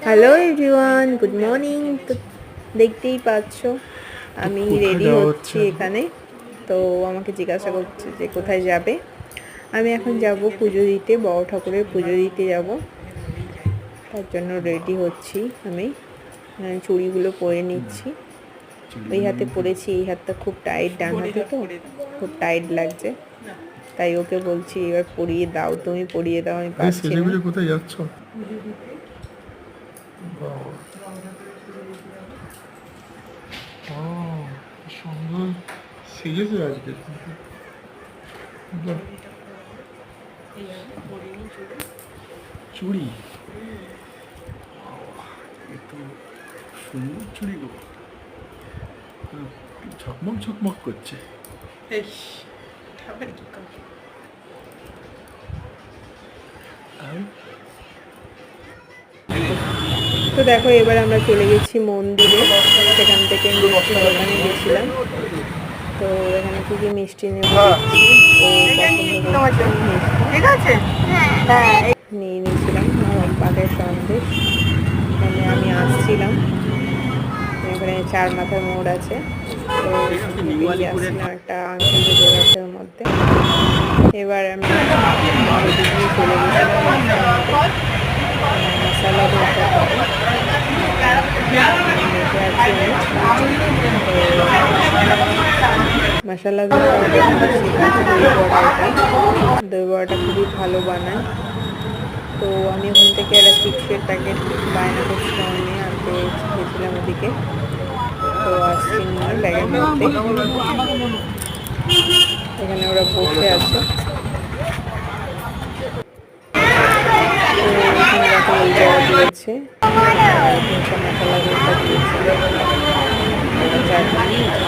Hello everyone, good morning. তো দেখতেই পাচ্ছ আমি রেডি হচ্ছি এখানে। তো আমাকে জিজ্ঞাসা করছে যে কোথায় যাবে। আমি এখন যাব পুজো দিতে, বড় ঠাকুরের পুজো দিতে যাব। তার জন্য রেডি হচ্ছি আমি। চুড়িগুলো পরে নিচ্ছি। ওই হাতে পরেছি, এই হাতটা খুব টাইট, ডান হাতে তো খুব টাইট লাগছে। তাই ওকে বলছি এবার পরিয়ে দাও, তুমি পরিয়ে দাও, আমি পারছি না। কোথায় যাচ্ছ? সুন্দর সেজেছে আজকে। চুড়ি, সুন্দর চুড়ি গো, ঝকমক ঝকমক করছে। তো দেখো এবার আমরা চলে গেছি মন্দিরে। সেখান থেকে মিষ্টি দোকানে গেছিলাম। তো এখানে কি কি মিষ্টি নেব ও নিয়ে নিয়েছিলাম পাটের সন্দেশ। এখানে আমি আসছিলাম, এখানে 4 মাথার মোড় আছে। তো আসছিলাম একটা আংশিক গাছের মধ্যে। এবার আমি চলে গেছিলাম মশলা ধোসা মশলা ধোসা, দই বড়াটা খুবই ভালো বানায়। তো আমি ওখান থেকে একটা চিপসের প্যাকেট বায়না করছিলাম, আমি আনতে গেছিলাম ওদিকে। তো আসছি নিয়ে ব্যাগের মধ্যে, এখানে ওরা বসে আছে। দিয়েছে মশলা ধোসা দিয়েছে, চাটনি আর